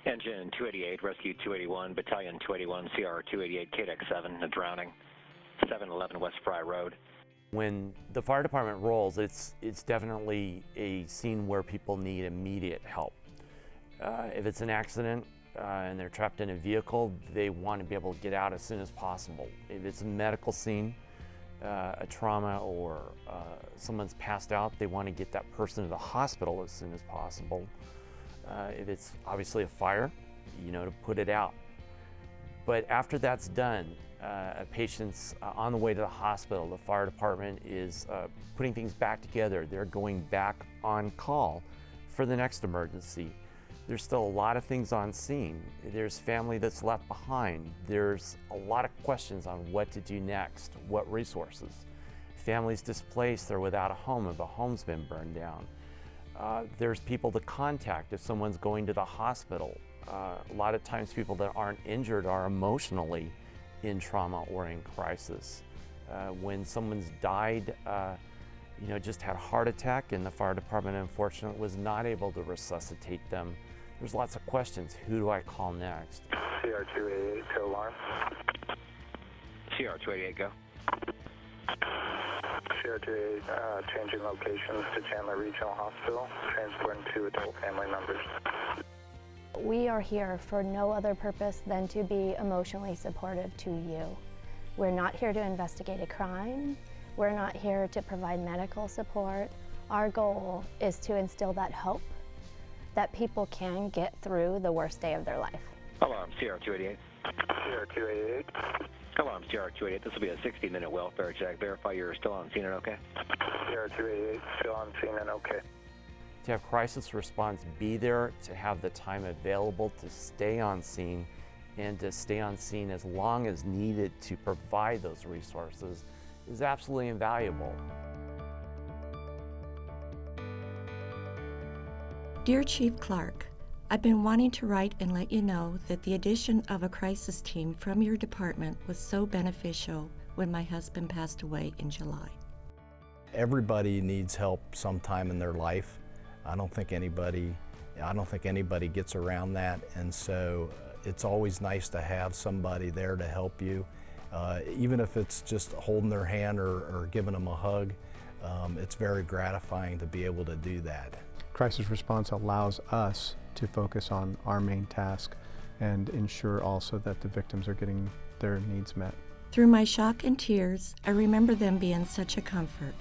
Engine 288, Rescue 281, Battalion 281, CR 288, KDEX 7, a drowning, 711 West Fry Road. When the fire department rolls, it's definitely a scene where people need immediate help. If it's an accident and they're trapped in a vehicle, they want to be able to get out as soon as possible. If it's a medical scene, a trauma, or someone's passed out, they want to get that person to the hospital as soon as possible. If it's obviously a fire, to put it out. But after that's done, a patient's on the way to the hospital, the fire department is putting things back together. They're going back on call for the next emergency. There's still a lot of things on scene. There's family that's left behind. There's a lot of questions on what to do next, what resources. Families displaced, they're without a home if a home's been burned down. There's people to contact if someone's going to the hospital. A lot of times people that aren't injured are emotionally in trauma or in crisis. When someone's died, just had a heart attack and the fire department unfortunately was not able to resuscitate them, there's lots of questions. Who do I call next? CR288 to alarm. CR288, go. CR288 changing locations to Chandler Regional Hospital, transporting 2 adult family members. We are here for no other purpose than to be emotionally supportive to you. We're not here to investigate a crime. We're not here to provide medical support. Our goal is to instill that hope that people can get through the worst day of their life. Alarm, CR288. CR288. Alarm, CR288. This will be a 60-minute welfare check. Verify you're still on scene and okay? CR288, still on scene and okay. To have crisis response be there, to have the time available to stay on scene, and to stay on scene as long as needed to provide those resources is absolutely invaluable. Dear Chief Clark, I've been wanting to write and let you know that the addition of a crisis team from your department was so beneficial when my husband passed away in July. Everybody needs help sometime in their life. I don't think anybody gets around that, and so it's always nice to have somebody there to help you, even if it's just holding their hand or giving them a hug. It's very gratifying to be able to do that. Crisis response allows us to focus on our main task and ensure also that the victims are getting their needs met. Through my shock and tears, I remember them being such a comfort.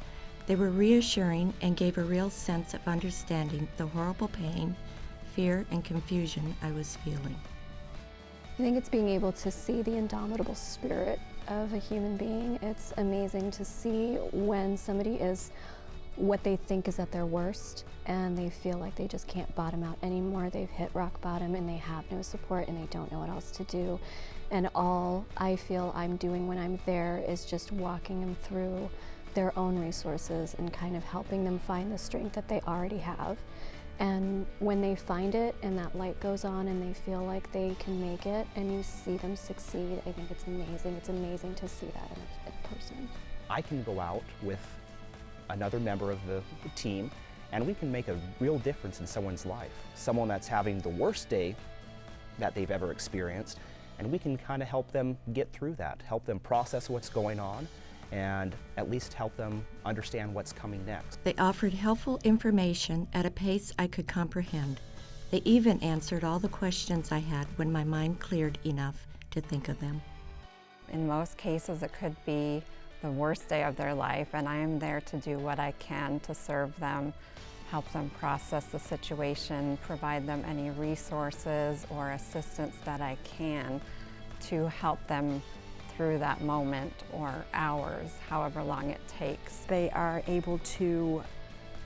They were reassuring and gave a real sense of understanding the horrible pain, fear, and confusion I was feeling. I think it's being able to see the indomitable spirit of a human being. It's amazing to see when somebody is what they think is at their worst and they feel like they just can't bottom out anymore. They've hit rock bottom and they have no support and they don't know what else to do. And all I feel I'm doing when I'm there is just walking them through their own resources and kind of helping them find the strength that they already have. And when they find it and that light goes on and they feel like they can make it and you see them succeed, I think it's amazing. It's amazing to see that in a person. I can go out with another member of the team and we can make a real difference in someone's life. Someone that's having the worst day that they've ever experienced, and we can kind of help them get through that, help them process what's going on, and at least help them understand what's coming next. They offered helpful information at a pace I could comprehend. They even answered all the questions I had when my mind cleared enough to think of them. In most cases, it could be the worst day of their life, and I am there to do what I can to serve them, help them process the situation, provide them any resources or assistance that I can to help them through that moment or hours, however long it takes. They are able to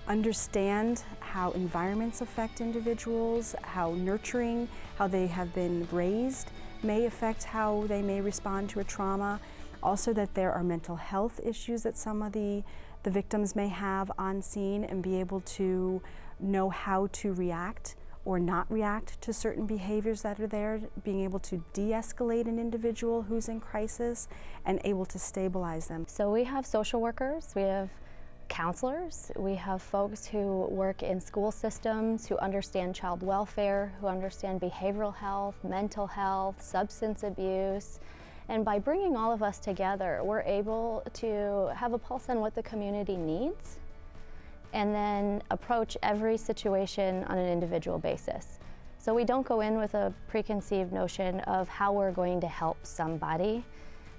understand how environments affect individuals, how nurturing, how they have been raised may affect how they may respond to a trauma. Also that there are mental health issues that some of the victims may have on scene, and be able to know how to react or not react to certain behaviors that are there, being able to de-escalate an individual who's in crisis and able to stabilize them. So we have social workers, we have counselors, we have folks who work in school systems, who understand child welfare, who understand behavioral health, mental health, substance abuse. And by bringing all of us together, we're able to have a pulse on what the community needs and then approach every situation on an individual basis. So we don't go in with a preconceived notion of how we're going to help somebody.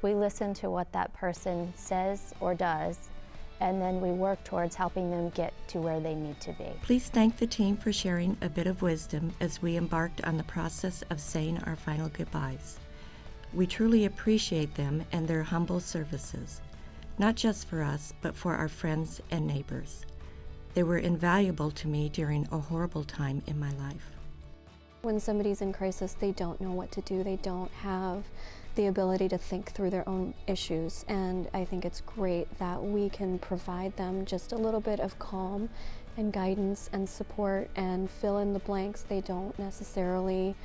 We listen to what that person says or does, and then we work towards helping them get to where they need to be. Please thank the team for sharing a bit of wisdom as we embarked on the process of saying our final goodbyes. We truly appreciate them and their humble services, not just for us, but for our friends and neighbors. They were invaluable to me during a horrible time in my life. When somebody's in crisis, they don't know what to do. They don't have the ability to think through their own issues, and I think it's great that we can provide them just a little bit of calm and guidance and support and fill in the blanks. They don't necessarily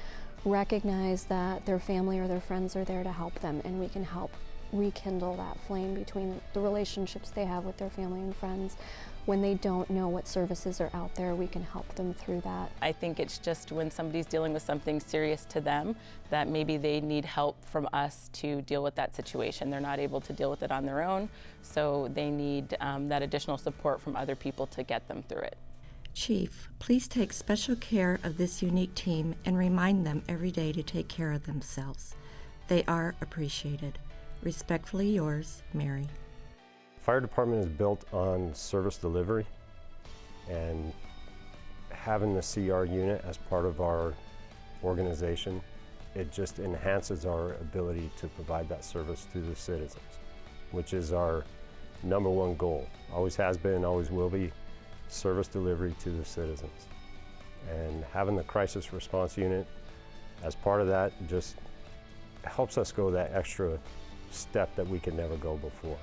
recognize that their family or their friends are there to help them, and we can help rekindle that flame between the relationships they have with their family and friends. When they don't know what services are out there, we can help them through that. I think it's just when somebody's dealing with something serious to them that maybe they need help from us to deal with that situation. They're not able to deal with it on their own, so they need that additional support from other people to get them through it. Chief, please take special care of this unique team and remind them every day to take care of themselves. They are appreciated. Respectfully yours, Mary. Fire department is built on service delivery, and having the CR unit as part of our organization, it just enhances our ability to provide that service to the citizens, which is our #1 goal. Always has been, always will be, service delivery to the citizens. And having the crisis response unit as part of that just helps us go that extra step that we could never go before.